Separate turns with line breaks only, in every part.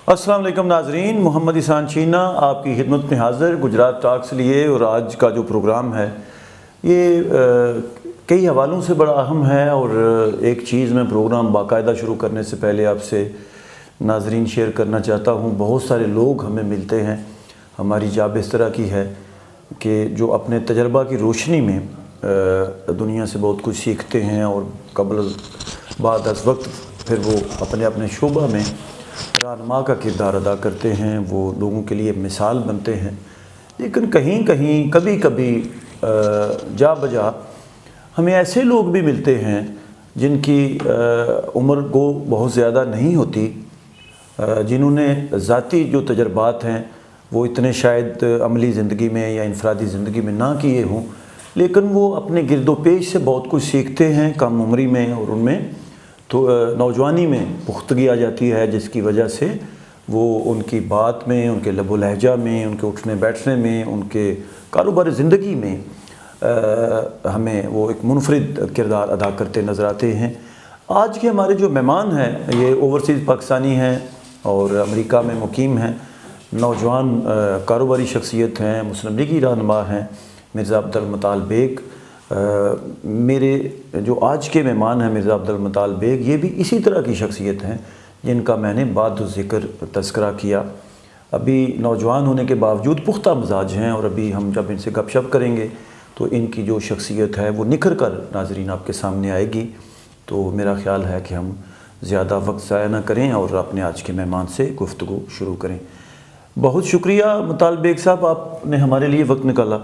السلام علیکم ناظرین، محمد احسان چینا آپ کی خدمت میں حاضر گجرات ٹاکس لیے۔ اور آج کا جو پروگرام ہے یہ کئی حوالوں سے بڑا اہم ہے، اور ایک چیز میں پروگرام باقاعدہ شروع کرنے سے پہلے آپ سے ناظرین شیئر کرنا چاہتا ہوں۔ بہت سارے لوگ ہمیں ملتے ہیں، ہماری جاب اس طرح کی ہے کہ جو اپنے تجربہ کی روشنی میں دنیا سے بہت کچھ سیکھتے ہیں، اور قبل بعد از وقت پھر وہ اپنے اپنے شعبہ میں رہنما کا کردار ادا کرتے ہیں، وہ لوگوں کے لیے مثال بنتے ہیں۔ لیکن کبھی کبھی جا بجا ہمیں ایسے لوگ بھی ملتے ہیں جن کی عمر کو بہت زیادہ نہیں ہوتی، جنہوں نے ذاتی جو تجربات ہیں وہ اتنے شاید عملی زندگی میں یا انفرادی زندگی میں نہ کیے ہوں، لیکن وہ اپنے گرد و پیش سے بہت کچھ سیکھتے ہیں کم عمری میں، اور ان میں تو نوجوانی میں پختگی آ جاتی ہے، جس کی وجہ سے وہ ان کی بات میں، ان کے لب و لہجہ میں، ان کے اٹھنے بیٹھنے میں، ان کے کاروبار زندگی میں ہمیں وہ ایک منفرد کردار ادا کرتے نظر آتے ہیں۔ آج کے ہمارے جو مہمان ہیں یہ اوورسیز پاکستانی ہیں اور امریکہ میں مقیم ہیں، نوجوان کاروباری شخصیت ہیں، مسلم لیگی رہنما ہیں، مرزا عبدالمطال بیگ۔ میرے جو آج کے مہمان ہیں مرزا عبدالمطال بیگ، یہ بھی اسی طرح کی شخصیت ہیں جن کا میں نے بعد ذکر تذکرہ کیا۔ ابھی نوجوان ہونے کے باوجود پختہ مزاج ہیں، اور ابھی ہم جب ان سے گپ شپ کریں گے تو ان کی جو شخصیت ہے وہ نکھر کر ناظرین آپ کے سامنے آئے گی۔ تو میرا خیال ہے کہ ہم زیادہ وقت ضائع نہ کریں اور اپنے آج کے مہمان سے گفتگو شروع کریں۔ بہت شکریہ مطال بیگ صاحب، آپ نے ہمارے لیے وقت نکالا۔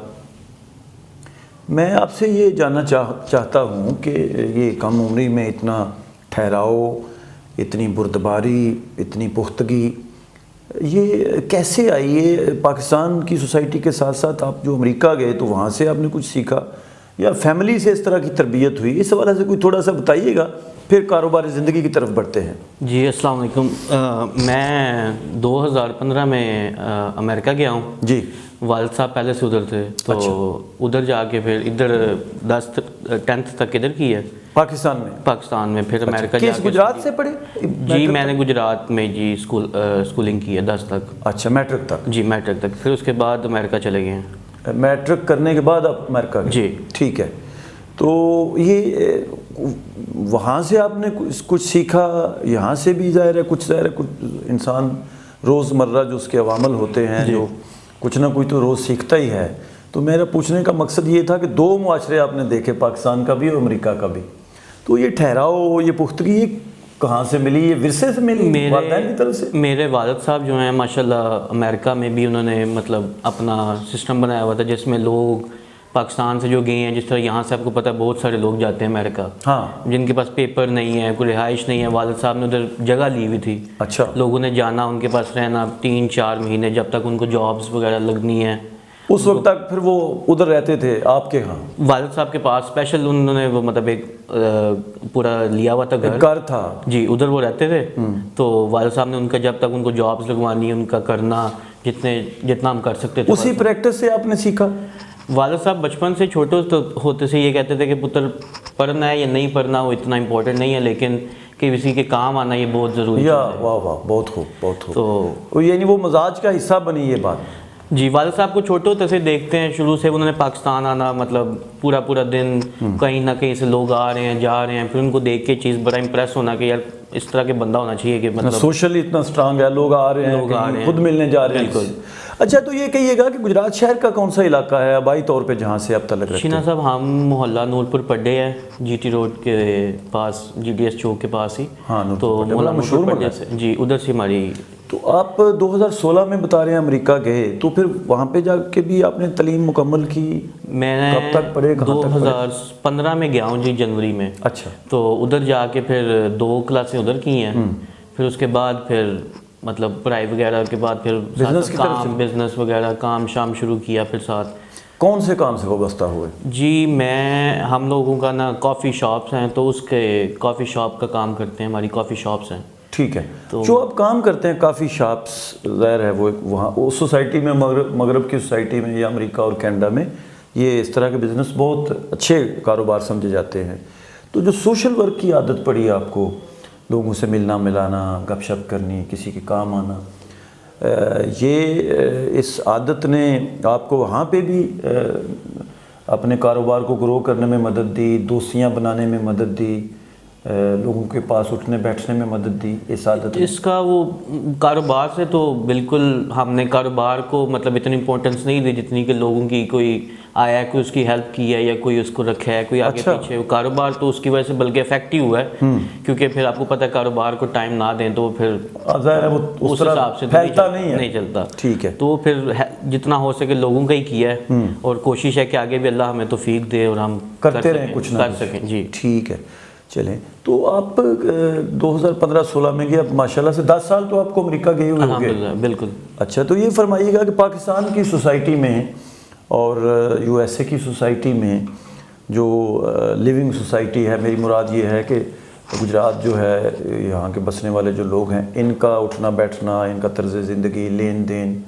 میں آپ سے یہ جاننا چاہتا ہوں کہ یہ کم عمری میں اتنا ٹھہراؤ، اتنی بردباری، اتنی پختگی، یہ کیسے آئی؟ یہ پاکستان کی سوسائٹی کے ساتھ ساتھ آپ جو امریکہ گئے تو وہاں سے آپ نے کچھ سیکھا، یا فیملی سے اس طرح کی تربیت ہوئی؟ اس حوالے سے کوئی تھوڑا سا بتائیے گا، پھر کاروباری زندگی کی طرف بڑھتے ہیں۔
جی السلام علیکم۔ میں 2015 میں امریکہ گیا ہوں۔
جی،
والد صاحب پہلے سے ادھر تھے، تو ادھر جا کے پھر ادھر 10th تک ادھر کی ہے پاکستان میں، پھر امریکہ جا کے
گجرات سے پڑھے؟
جی میں نے گجرات میں جی اسکولنگ کی ہے 10 تک۔
اچھا، میٹرک تک؟
جی میٹرک تک، پھر اس کے بعد امریکہ چلے گئے ہیں۔
میٹرک کرنے کے بعد آپ امریکہ گئے؟
جی
ٹھیک ہے۔ تو یہ وہاں سے آپ نے کچھ سیکھا؟ یہاں سے بھی ظاہر ہے کچھ انسان روزمرہ جو اس کے عوامل ہوتے ہیں جو کچھ نہ کوئی تو روز سیکھتا ہی ہے۔ تو میرا پوچھنے کا مقصد یہ تھا کہ دو معاشرے آپ نے دیکھے، پاکستان کا بھی اور امریکہ کا بھی، تو یہ ٹھہراؤ، یہ پختگی، یہ کہاں سے ملی؟ یہ ورثے سے ملی والدین کی طرف سے؟
میرے والد صاحب جو ہیں ماشاءاللہ امریکہ میں بھی انہوں نے مطلب اپنا سسٹم بنایا ہوا تھا، جس میں لوگ پاکستان سے جو گئے ہیں، جس طرح یہاں سے آپ کو پتہ ہے بہت سارے لوگ جاتے ہیں امریکہ،
ہاں،
جن کے پاس پیپر نہیں ہے، کوئی رہائش نہیں ہے، والد صاحب نے ادھر جگہ لی ہوئی تھی۔
اچھا،
لوگوں نے جانا، ان کے پاس رہنا 3-4 مہینے، جب تک ان کو جابس وغیرہ لگنی ہے،
اس وقت تک پھر وہ ادھر رہتے تھے آپ کے ہاں؟
والد صاحب کے پاس اسپیشل انہوں نے وہ مطلب ایک پورا لیا ہوا تھا
گھر تھا،
جی ادھر وہ رہتے تھے۔ تو والد صاحب نے ان کا جب تک ان کو جابس لگوانی، ان کا کرنا جتنا ہم کر سکتے تھے،
اسی پریکٹس سے آپ نے سیکھا؟
والد صاحب بچپن سے چھوٹے ہوتے سے یہ کہتے تھے کہ پتر پڑھنا ہے یا نہیں پڑھنا وہ اتنا امپورٹنٹ نہیں ہے، لیکن کسی کے کام آنا یہ بہت ضروری ہے۔
واہ واہ، بہت خوب، بہت خوب۔ تو یعنی وہ مزاج کا حصہ بنی یہ بات؟
جی والد صاحب کو چھوٹے ہوتے سے دیکھتے ہیں، شروع سے انہوں نے پاکستان آنا، مطلب پورا دن کہیں نہ کہیں سے لوگ آ رہے ہیں جا رہے ہیں، پھر ان کو دیکھ کے چیز بڑا امپریس ہونا کہ یار اس طرح کے بندہ ہونا چاہیے کہ مطلب
سوشلی اتنا سٹرانگ ہے، لوگ آ رہے ہیں، خود ملنے جا رہے ہیں۔
بالکل۔
اچھا، تو یہ کہیے گا کہ گجرات شہر کا کون سا علاقہ ہے آبائی طور پہ جہاں سے آپ تعلق رکھتے ہیں؟
شینا صاحب ہم محلہ نورپور پڈے ہیں، جی ٹی روڈ کے پاس، جی ڈی ایس چوک کے پاس ہی۔
ہاں،
تو محلہ مشہور پڈے سے جی ادھر سے ہماری۔
تو آپ 2016 میں بتا رہے ہیں امریکہ گئے، تو پھر وہاں پہ جا کے بھی آپ نے تعلیم مکمل کی؟
میں نے
کب تک پڑھے، کہاں تک پڑھے؟
2015 میں گیا ہوں جی، جنوری میں۔
اچھا،
تو ادھر جا کے پھر 2 کلاسیں ادھر کی ہیں، پھر اس کے بعد پھر مطلب پڑھائی وغیرہ کے بعد پھر بزنس وغیرہ کام شام شروع کیا پھر ساتھ۔
کون سے کام سے وابستہ ہوئے؟
جی ہم لوگوں کا نا کافی شاپس ہیں، تو اس کے کافی شاپ کا کام کرتے ہیں، ہماری کافی شاپس ہیں۔
ٹھیک ہے، جو آپ کام کرتے ہیں کافی شاپس، ظاہر ہے وہ وہاں اس سوسائٹی میں، مغرب کی سوسائٹی میں یا امریکہ اور کینیڈا میں یہ اس طرح کے بزنس بہت اچھے کاروبار سمجھے جاتے ہیں۔ تو جو سوشل ورک کی عادت پڑی آپ کو، لوگوں سے ملنا ملانا، گپ شپ کرنی، کسی کے کام آنا، یہ اس عادت نے آپ کو وہاں پہ بھی اپنے کاروبار کو گرو کرنے میں مدد دی، دوستیاں بنانے میں مدد دی، لوگوں کے پاس اٹھنے بیٹھنے میں مدد دی اس عادت نے؟
اس کا وہ کاروبار سے تو بالکل ہم نے کاروبار کو مطلب اتنی امپورٹنس نہیں دی جتنی کہ لوگوں کی کوئی آیا ہے، کوئی اس کی ہیلپ کی ہے یا کوئی اس کو رکھا ہے، کوئی آگے پیچھے، کاروبار تو اس کی وجہ سے بلکہ افیکٹو ہوا ہے، کیونکہ پھر آپ کو پتہ ہے کاروبار کو ٹائم نہ دیں تو پھر
ظاہر ہے وہ
اس حساب سے
پھیلتا نہیں
چلتا،
ٹھیک ہے،
تو پھر جتنا ہو سکے لوگوں کا ہی کیا ہے، اور کوشش ہے کہ آگے بھی اللہ ہمیں توفیق دے اور ہم
کرتے رہیں کچھ نہ
کر سکیں۔ جی
ٹھیک ہے، چلیں تو آپ 2015-16 میں گئے، اب ماشاءاللہ سے 10 سال تو آپ کو امریکہ گئے ہوئے ہو گئے۔
بالکل۔
اچھا، تو یہ فرمائیے گا کہ پاکستان کی سوسائٹی میں اور یو ایس اے کی سوسائٹی میں جو لیونگ سوسائٹی ہے، میری مراد یہ ہے کہ گجرات جو ہے، یہاں کے بسنے والے جو لوگ ہیں، ان کا اٹھنا بیٹھنا، ان کا طرز زندگی، لین دین،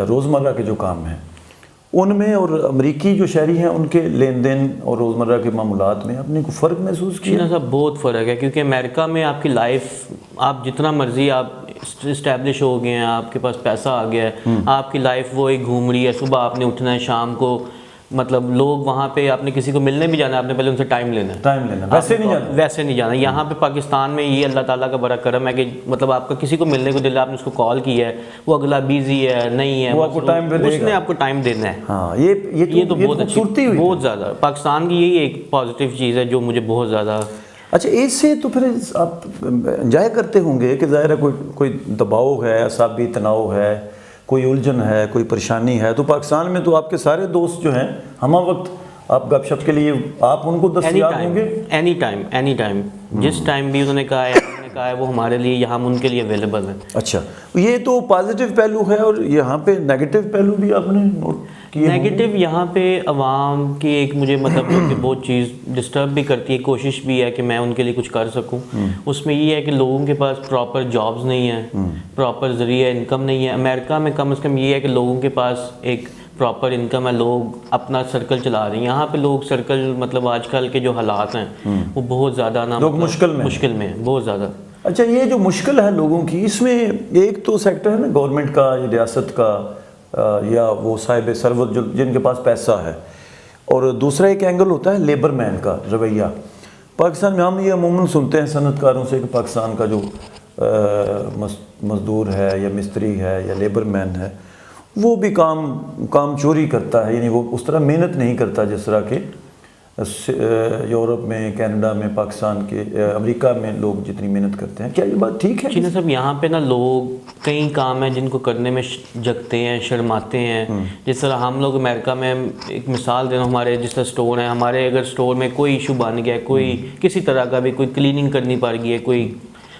روزمرہ کے جو کام ہیں ان میں، اور امریکی جو شہری ہیں ان کے لین دین اور روزمرہ کے معمولات میں آپ نے کوئی فرق محسوس کیا؟
جی صاحب، بہت فرق ہے، کیونکہ امریکہ میں آپ کی لائف، آپ جتنا مرضی آپ اسٹیبلش ہو گئے ہیں، آپ کے پاس پیسہ آ گیا ہے، آپ کی لائف وہی گھوم رہی ہے، صبح آپ نے اٹھنا ہے، شام کو مطلب لوگ وہاں پہ آپ نے کسی کو ملنے بھی جانا ہے، آپ نے پہلے ان سے ٹائم لینا ہے، ویسے نہیں جانا۔ یہاں پہ پاکستان میں یہ اللہ تعالیٰ کا بڑا کرم ہے کہ مطلب آپ کا کسی کو ملنے کو دل ہے، آپ نے اس کو کال کیا ہے، وہ اگلا بیزی ہے، نہیں ہے، اس نے آپ کو ٹائم دینا ہے۔
ہاں، یہ تو بہت خوبصورتی ہوئی،
بہت زیادہ پاکستان کی یہی ایک پازیٹیو چیز ہے جو مجھے بہت زیادہ۔
اچھا، اس سے تو پھر آپ انجوائے کرتے ہوں گے کہ ظاہر ہے کوئی دباؤ ہے، اعصابی تناؤ ہے، کوئی الجھن ہے، کوئی پریشانی ہے، تو پاکستان میں تو آپ کے سارے دوست جو ہیں ہمہ وقت آپ گپ شپ کے لیے آپ ان کو دستیاب ہوں گے؟
اینی ٹائم، جس ٹائم بھی انہوں نے کہا ہے وہ ہمارے لیے، یہاں ہم ان کے لیے اویلیبل ہیں۔
اچھا، یہ تو پازیٹیو پہلو ہے، اور یہاں پہ نیگیٹو پہلو بھی آپ نے نوٹ کیے؟
نیگیٹو یہاں پہ عوام کی ایک مجھے مطلب کہ بہت چیز ڈسٹرب بھی کرتی ہے، کوشش بھی ہے کہ میں ان کے لیے کچھ کر سکوں۔ اس میں یہ ہے کہ لوگوں کے پاس پراپر جابز نہیں ہیں، پراپر ذریعہ انکم نہیں ہے۔ امریکہ میں کم از کم یہ ہے کہ لوگوں کے پاس ایک پراپر انکم ہے، لوگ اپنا سرکل چلا رہے ہیں۔ یہاں پہ لوگ سرکل مطلب آج کل کے جو حالات ہیں وہ بہت زیادہ
لوگ مشکل میں
بہت زیادہ۔
اچھا، یہ جو مشکل ہے لوگوں کی، اس میں ایک تو سیکٹر ہے نا گورنمنٹ کا یا ریاست کا یا وہ صاحب ثروت جو جن کے پاس پیسہ ہے، اور دوسرا ایک اینگل ہوتا ہے لیبر مین کا رویہ۔ پاکستان میں ہم یہ عموماً سنتے ہیں صنعت کاروں سے کہ پاکستان کا جو مزدور ہے یا مستری ہے یا لیبر مین ہے، وہ بھی کام چوری کرتا ہے، یعنی وہ اس طرح محنت نہیں کرتا جس طرح کہ یورپ میں، کینیڈا میں، پاکستان کے امریکہ میں لوگ جتنی محنت کرتے ہیں۔ کیا یہ بات ٹھیک ہے؟
جی صاحب، یہاں پہ نا لوگ کئی کام ہیں جن کو کرنے میں جگتے ہیں، شرماتے ہیں۔ جس طرح ہم لوگ امریکہ میں، ایک مثال دینا، ہمارے جس طرح سٹور ہیں، ہمارے اگر سٹور میں کوئی ایشو بن گیا، کوئی کسی طرح کا بھی، کوئی کلیننگ کرنی پڑ گئی ہے، کوئی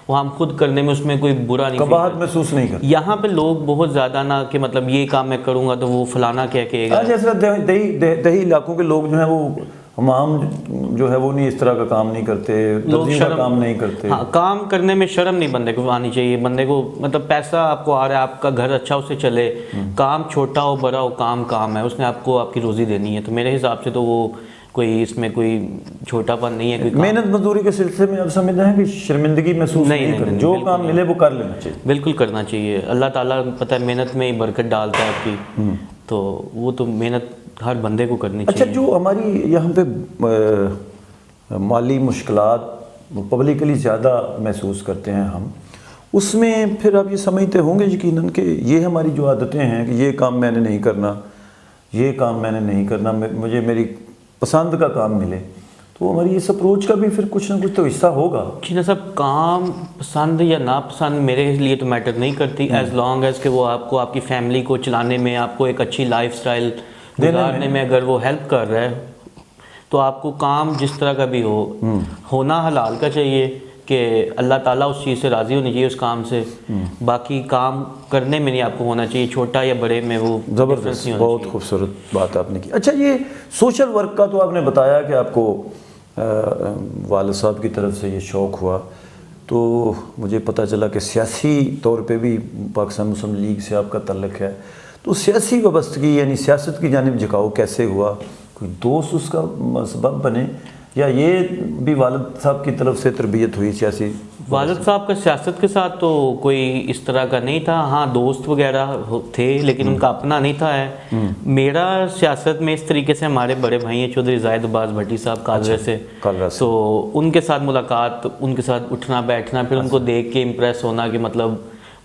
وہ ہم خود کرنے میں اس میں کوئی برا نہیں،
کباہت محسوس نہیں کرتے۔
یہاں پہ لوگ بہت زیادہ نا کہ مطلب یہ کام میں کروں گا تو وہ فلانا کیا کہے گا۔
جیسا دیہی علاقوں کے لوگ جو ہیں وہ ہمام جو ہے وہ نہیں اس طرح کا کام نہیں کرتے، درزیوں کا کام نہیں کرتے۔
ہاں، کام کرنے میں شرم نہیں بندے کو آنی چاہیے۔ بندے کو مطلب پیسہ آپ کو آ رہا ہے، آپ کا گھر اچھا اس سے چلے، کام چھوٹا ہو بڑا ہو، کام ہے، اس نے آپ کو آپ کی روزی دینی ہے۔ تو میرے حساب سے تو وہ کوئی اس میں کوئی چھوٹا پن نہیں ہے۔ کوئی
محنت مزدوری کے سلسلے میں اب سمجھتے ہیں کہ شرمندگی محسوس نہیں کریں، جو کام ملے وہ کر لینا چاہیے۔
بالکل کرنا چاہیے۔ اللہ تعالیٰ پتہ ہے محنت میں ہی برکت ڈالتا ہے آپ کی، تو وہ تو محنت ہر بندے کو کرنی چاہیے۔
اچھا، جو ہماری یہاں پہ مالی مشکلات پبلکلی زیادہ محسوس کرتے ہیں ہم، اس میں پھر آپ یہ سمجھتے ہوں گے یقیناً کہ یہ ہماری جو عادتیں ہیں کہ یہ کام میں نے نہیں کرنا، یہ کام میں نے نہیں کرنا، مجھے میری پسند کا کام ملے، تو ہماری اس اپروچ کا بھی پھر کچھ نہ کچھ تو حصہ ہوگا۔
جی نا صاحب، کام پسند یا ناپسند میرے لیے تو میٹر نہیں کرتی، ایز لانگ ایز کہ وہ آپ کو آپ کی فیملی کو چلانے میں، آپ کو ایک اچھی لائف سٹائل گزارنے میں اگر وہ ہیلپ کر رہا ہے، تو آپ کو کام جس طرح کا بھی ہو، ہونا حلال کا چاہیے کہ اللہ تعالیٰ اس چیز سے راضی ہونی چاہیے اس کام سے۔ باقی کام کرنے میں نہیں آپ کو ہونا چاہیے، چھوٹا یا بڑے میں وہ
زبردست، بہت خوبصورت بات آپ نے کی۔ اچھا، یہ سوشل ورک کا تو آپ نے بتایا کہ آپ کو والد صاحب کی طرف سے یہ شوق ہوا، تو مجھے پتہ چلا کہ سیاسی طور پہ بھی پاکستان مسلم لیگ سے آپ کا تعلق ہے، تو سیاسی وابستگی یعنی سیاست کی جانب جھکاؤ کیسے ہوا؟ کوئی دوست اس کا سبب بنے، یا یہ بھی والد صاحب کی طرف سے تربیت ہوئی سیاسی
والد صاحب کا سیاست کے ساتھ تو کوئی اس طرح کا نہیں تھا، ہاں دوست وغیرہ تھے لیکن ان کا اپنا نہیں تھا ہے۔ میرا سیاست میں اس طریقے سے ہمارے بڑے بھائی ہیں چودھری زاہد عباس بھٹی صاحب کالرے سے، تو ان کے ساتھ ملاقات، ان کے ساتھ اٹھنا بیٹھنا، پھر ان کو دیکھ کے امپریس ہونا کہ مطلب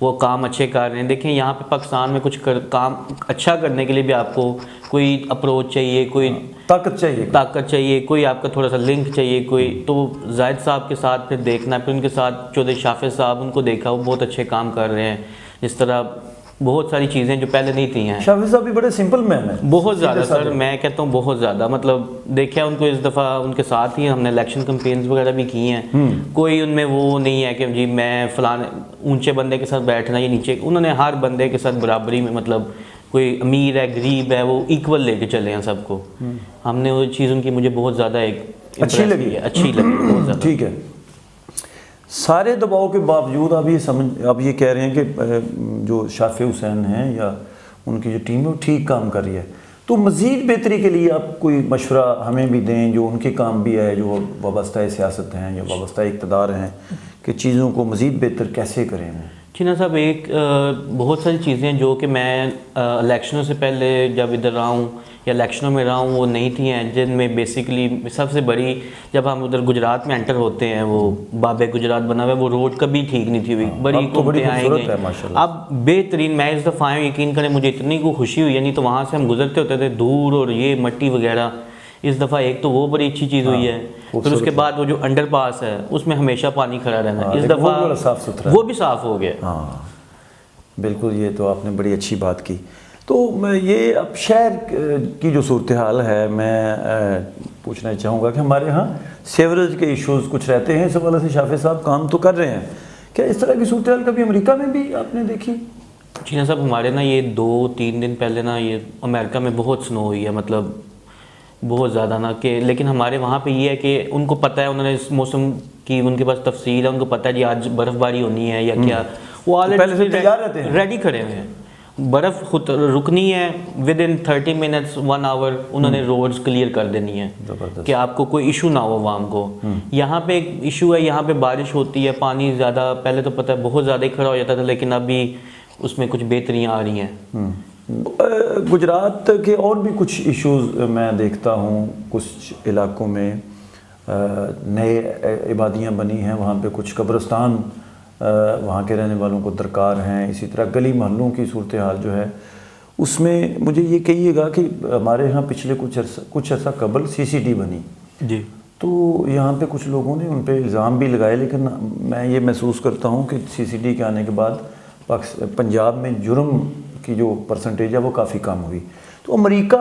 وہ کام اچھے کر رہے ہیں۔ دیکھیں یہاں پہ پاکستان میں کچھ کام اچھا کرنے کے لیے بھی آپ کو کوئی اپروچ چاہیے، کوئی طاقت چاہیے، کوئی آپ کا تھوڑا سا لنک چاہیے کوئی، تو زاہد صاحب کے ساتھ پھر دیکھنا، پھر ان کے ساتھ چودھری شافع صاحب، ان کو دیکھا وہ بہت اچھے کام کر رہے ہیں، جس طرح بہت ساری چیزیں جو پہلے نہیں تھی ہیں۔
شافع صاحب بھی بڑے سمپل مین ہیں،
بہت زیادہ سر، میں کہتا ہوں بہت زیادہ، مطلب دیکھا ان کو اس دفعہ ان کے ساتھ ہی ہم نے الیکشن کمپینز وغیرہ بھی کی ہیں، کوئی ان میں وہ نہیں ہے کہ جی میں فلاں اونچے بندے کے ساتھ بیٹھنا یا نیچے، انہوں نے ہر بندے کے ساتھ برابری میں، مطلب کوئی امیر ہے غریب ہے وہ ایکول لے کے چلے ہیں سب کو۔ ہم نے وہ چیز ان کی مجھے بہت زیادہ اچھی لگی بہت زیادہ۔
ٹھیک ہے، سارے دباؤ کے باوجود آپ یہ کہہ رہے ہیں کہ جو شافع حسین ہیں یا ان کی جو ٹیم ہے وہ ٹھیک کام کر رہی ہے، تو مزید بہتری کے لیے آپ کوئی مشورہ ہمیں بھی دیں جو ان کے کام بھی ہے، جو وابستہ سیاست ہیں یا وابستہ اقتدار ہیں، کہ چیزوں کو مزید بہتر کیسے کریں وہ؟
چینا صاحب، ایک بہت ساری چیزیں جو کہ میں الیکشنوں سے پہلے جب ادھر رہا ہوں یا الیکشنوں میں رہا ہوں وہ نہیں تھی ہیں، جن میں بیسیکلی سب سے بڑی، جب ہم ادھر گجرات میں انٹر ہوتے ہیں، وہ بابے گجرات بنا ہوا ہے، وہ روڈ کبھی ٹھیک نہیں تھی ہوئی، بڑی کمپنیاں آئیں گئی، اب بہترین، میں اس دفعہ آیا، یقین کریں مجھے اتنی کو خوشی ہوئی، یعنی تو وہاں سے ہم گزرتے ہوتے تھے دور اور یہ مٹی وغیرہ، اس دفعہ ایک تو وہ بڑی اچھی چیز ہوئی ہے، پھر اس کے بعد وہ جو انڈر پاس ہے اس میں ہمیشہ پانی کھڑا رہنا ہے، اس دفعہ وہ بھی صاف ہو گیا۔
ہاں بالکل، یہ تو آپ نے بڑی اچھی بات کی۔ تو میں یہ اب شہر کی جو صورتحال ہے، میں پوچھنا چاہوں گا کہ ہمارے ہاں سیوریج کے ایشوز کچھ رہتے ہیں، اس حوالے سے شافع صاحب کام تو کر رہے ہیں، کیا اس طرح کی صورتحال کبھی امریکہ میں بھی آپ نے دیکھی؟
جی صاحب، ہمارے نا یہ 2-3 دن پہلے نا یہ امریکہ میں بہت سنو ہوئی ہے، مطلب بہت زیادہ نا، کہ لیکن ہمارے وہاں پہ یہ ہے کہ ان کو پتہ ہے، انہوں نے اس موسم کی ان کے پاس تفصیل ہے، ان کو پتہ ہے جی آج برف باری ہونی ہے یا کیا، وہ آلریڈی ریڈی کھڑے ہوئے ہیں، برف خود رکنی ہے، ود ان 30 منٹس 1 آور انہوں نے روڈز کلیئر کر دینی ہے کہ آپ کو کوئی ایشو نہ ہو عوام کو۔ یہاں پہ ایک ایشو ہے، یہاں پہ بارش ہوتی ہے، پانی زیادہ، پہلے تو پتہ ہے بہت زیادہ ہی کھڑا ہو جاتا تھا، لیکن ابھی اس میں کچھ بہتریاں آ رہی ہیں۔
گجرات کے اور بھی کچھ ایشوز میں دیکھتا ہوں، کچھ علاقوں میں نئے عبادیاں بنی ہیں، وہاں پہ کچھ قبرستان وہاں کے رہنے والوں کو درکار ہیں، اسی طرح گلی محلوں کی صورتحال جو ہے اس میں مجھے یہ کہیے گا کہ ہمارے ہاں پچھلے کچھ عرصہ قبل CCD بنی
جی،
تو یہاں پہ کچھ لوگوں نے ان پہ الزام بھی لگائے، لیکن میں یہ محسوس کرتا ہوں کہ CCD کے آنے کے بعد پنجاب میں جرم کی جو پرسنٹیج ہے وہ کافی کم ہوئی۔ تو امریکہ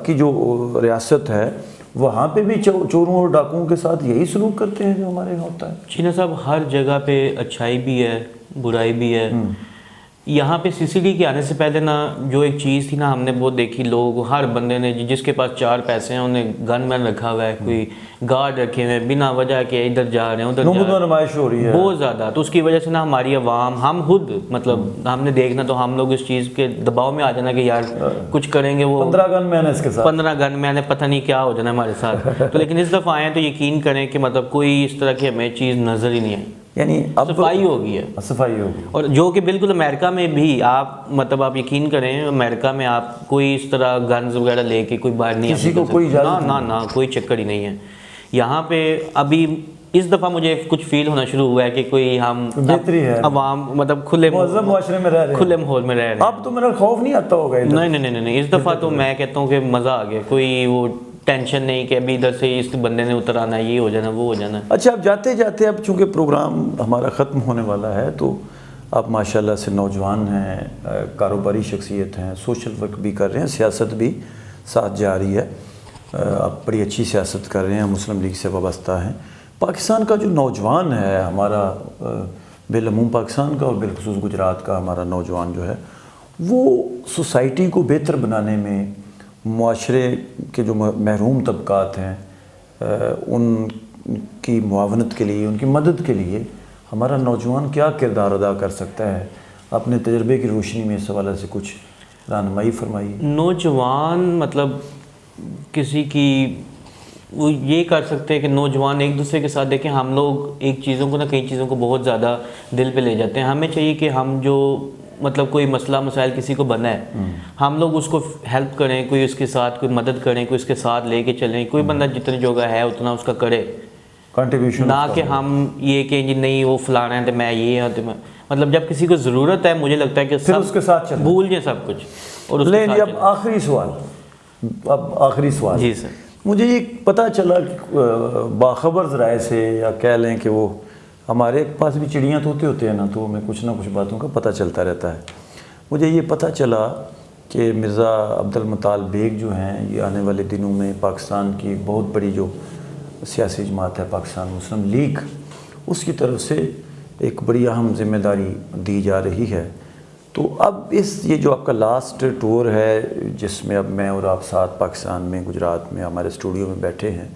کی جو ریاست ہے وہاں پہ بھی چوروں اور ڈاکوؤں کے ساتھ یہی سلوک کرتے ہیں جو ہمارے یہاں ہوتا ہے؟
چینا صاحب، ہر جگہ پہ اچھائی بھی ہے، برائی بھی ہے۔ یہاں پہ CCD کے آنے سے پہلے نا جو ایک چیز تھی نا، ہم نے وہ دیکھی، لوگ ہر بندے نے جس کے پاس 4 پیسے ہیں انہیں گن مین رکھا ہوا ہے، کوئی گارڈ رکھے ہوئے ہیں، بنا وجہ کے ادھر جا رہے ہیں ادھر جا رہے ہیں،
نمائش ہو رہی ہے
بہت زیادہ۔ تو اس کی وجہ سے نا ہماری عوام، ہم خود مطلب ہم نے دیکھنا تو ہم لوگ اس چیز کے دباؤ میں آ جانا کہ یار کچھ کریں گے، وہ
15 گن مین اس کے ساتھ،
15 گن مین ہے، پتہ نہیں کیا ہو جانا ہمارے ساتھ۔ تو لیکن اس دفعہ آئے تو یقین کریں کہ مطلب کوئی اس طرح کی ہمیں چیز نظر ہی نہیں آئی،
یعنی اب
صفائی ہو گئی ہے،
صفائی ہوگی۔
اور جو کہ بالکل امریکہ میں بھی آپ مطلب آپ یقین کریں، امریکہ میں آپ کوئی اس طرح گنز وغیرہ لے کے کوئی باہر نہیں،
کسی کو کوئی اجازت
نہ کوئی چکر ہی نہیں ہے یہاں پہ۔ ابھی اس دفعہ مجھے کچھ فیل ہونا شروع ہوا ہے کہ کوئی ہم
بہتری ہے،
عوام مطلب کھلے
مہذب معاشرے میں رہ رہے ہیں،
کھلے ماحول میں رہ رہے ہیں۔
اب تو میرا خوف نہیں آتا ہوگا؟
نہیں، اس دفعہ تو میں کہتا ہوں کہ مزہ آ گیا، کوئی وہ ٹینشن نہیں کہ ابھی ادھر سے اس بندے نے اتر آنا ہے، یہ ہو جانا وہ ہو جانا۔
اچھا، اب جاتے جاتے اب چونکہ پروگرام ہمارا ختم ہونے والا ہے، تو آپ ماشاءاللہ سے نوجوان ہیں، کاروباری شخصیت ہیں، سوشل ورک بھی کر رہے ہیں، سیاست بھی ساتھ جا رہی ہے، آپ بڑی اچھی سیاست کر رہے ہیں، مسلم لیگ سے وابستہ ہیں۔ پاکستان کا جو نوجوان ہے ہمارا، بالعموم پاکستان کا اور بالخصوص گجرات کا ہمارا نوجوان جو ہے، وہ سوسائٹی کو بہتر بنانے میں، معاشرے کے جو محروم طبقات ہیں ان کی معاونت کے لیے، ان کی مدد کے لیے ہمارا نوجوان کیا کردار ادا کر سکتا ہے؟ اپنے تجربے کی روشنی میں اس حوالے سے کچھ رہنمائی فرمائیے۔
نوجوان مطلب کسی کی وہ یہ کر سکتے ہیں کہ نوجوان ایک دوسرے کے ساتھ دیکھیں. ہم لوگ ایک چیزوں کو نا کئی چیزوں کو بہت زیادہ دل پہ لے جاتے ہیں. ہمیں چاہیے کہ ہم جو مطلب کوئی مسئلہ مسائل کسی کو بنا ہے ہم لوگ اس کو ہیلپ کریں, کوئی اس کے ساتھ کوئی مدد کریں, کوئی اس کے ساتھ لے کے چلیں. کوئی بندہ جتنی جگہ ہے اتنا اس کا کرے,
کنٹریبیوشن,
نہ کہ ہم یہ کہ جی نہیں وہ فلانا ہے تو میں یہ ہوں تو میں, مطلب جب کسی کو ضرورت ہے مجھے لگتا ہے کہ
پھر اس کے ساتھ چلیں,
بھول جائیں سب کچھ اور اس کے
لیں.
ساتھ
جی اب
چلیں.
آخری سوال.
جی سر.
مجھے یہ پتہ چلا باخبر ذرائع سے یا کہہ لیں کہ وہ ہمارے پاس بھی چڑیاں طوطے ہوتے ہیں نا, تو ہمیں کچھ نہ کچھ باتوں کا پتہ چلتا رہتا ہے. مجھے یہ پتہ چلا کہ مرزا عبد المطال بیگ جو ہیں یہ آنے والے دنوں میں پاکستان کی بہت بڑی جو سیاسی جماعت ہے پاکستان مسلم لیگ, اس کی طرف سے ایک بڑی اہم ذمہ داری دی جا رہی ہے. تو اب یہ جو آپ کا لاسٹ ٹور ہے جس میں اب میں اور آپ ساتھ پاکستان میں گجرات میں ہمارے اسٹوڈیو میں بیٹھے ہیں,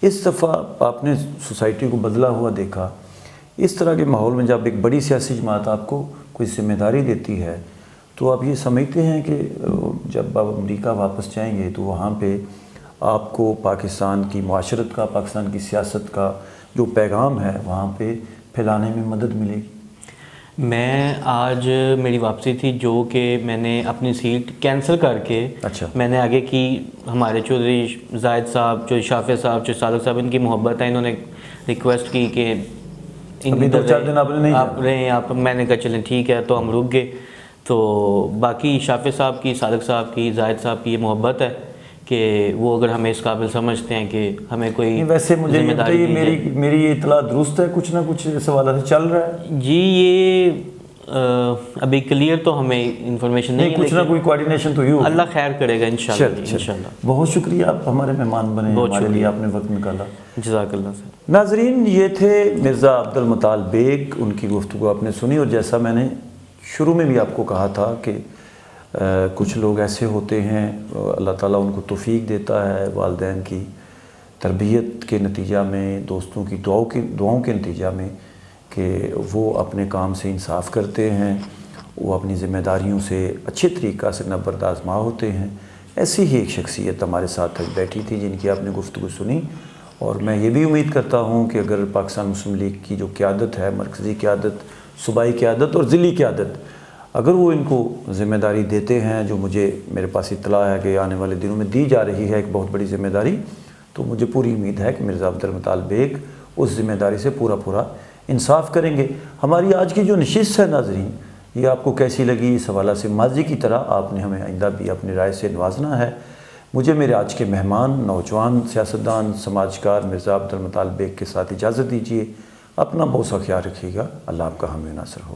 اس دفعہ آپ نے سوسائٹی کو بدلا ہوا دیکھا. اس طرح کے ماحول میں جب ایک بڑی سیاسی جماعت آپ کو کوئی ذمہ داری دیتی ہے تو آپ یہ سمجھتے ہیں کہ جب آپ امریکہ واپس جائیں گے تو وہاں پہ آپ کو پاکستان کی معاشرت کا, پاکستان کی سیاست کا جو پیغام ہے وہاں پہ پھیلانے میں مدد ملے گی؟
میں آج میری واپسی تھی جو کہ میں نے اپنی سیٹ کینسل کر کے میں نے آگے کی. ہمارے چودھری زاہد صاحب, چودھری شافع صاحب, چودھری صادق صاحب, ان کی محبت ہے, انہوں نے ریکویسٹ کی کہ
دو چار دن
آپ رہیں آپ. میں نے کہا چلیں ٹھیک ہے, تو ہم رک گئے. تو باقی شافع صاحب کی, صادق صاحب کی, زاہد صاحب کی یہ محبت ہے کہ وہ اگر ہمیں اس قابل سمجھتے ہیں کہ ہمیں کوئی
ویسے مجھے ذمہ داری میری یہ اطلاع درست ہے, کچھ نہ کچھ سوالات چل رہا ہے
جی. یہ ابھی کلیئر تو ہمیں انفارمیشن نہیں ہے,
کچھ نہ کوئی کوارڈینیشن تو ہو.
اللہ خیر کرے گا انشاءاللہ. انشاءاللہ.
بہت شکریہ, آپ ہمارے مہمان بنے, ہمارے لیے آپ نے وقت نکالا.
جزاک اللہ سر.
ناظرین, یہ تھے مرزا عبد المطال بیگ, ان کی گفتگو آپ نے سنی. اور جیسا میں نے شروع میں بھی آپ کو کہا تھا کہ کچھ لوگ ایسے ہوتے ہیں اللہ تعالیٰ ان کو توفیق دیتا ہے والدین کی تربیت کے نتیجہ میں, دوستوں کی دعاؤں کے نتیجہ میں, کہ وہ اپنے کام سے انصاف کرتے ہیں, وہ اپنی ذمہ داریوں سے اچھے طریقہ سے نبرد آزما ہوتے ہیں. ایسی ہی ایک شخصیت ہمارے ساتھ بیٹھی تھی جن کی آپ نے گفتگو سنی. اور میں یہ بھی امید کرتا ہوں کہ اگر پاکستان مسلم لیگ کی جو قیادت ہے, مرکزی قیادت, صوبائی قیادت اور ضلعی قیادت, اگر وہ ان کو ذمہ داری دیتے ہیں جو میرے پاس اطلاع ہے کہ آنے والے دنوں میں دی جا رہی ہے ایک بہت بڑی ذمہ داری, تو مجھے پوری امید ہے کہ مرزا عبد المطال بیگ اس ذمہ داری سے پورا انصاف کریں گے. ہماری آج کی جو نشست ہے ناظرین, یہ آپ کو کیسی لگی؟ اس حوالہ سے ماضی کی طرح آپ نے ہمیں آئندہ بھی اپنی رائے سے نوازنا ہے. مجھے میرے آج کے مہمان نوجوان سیاستدان سماجکار مرزا عبد المطال بیگ کے ساتھ اجازت دیجیے. اپنا بہت سا خیال رکھیے گا. اللہ آپ کا حامی و ناصر ہو.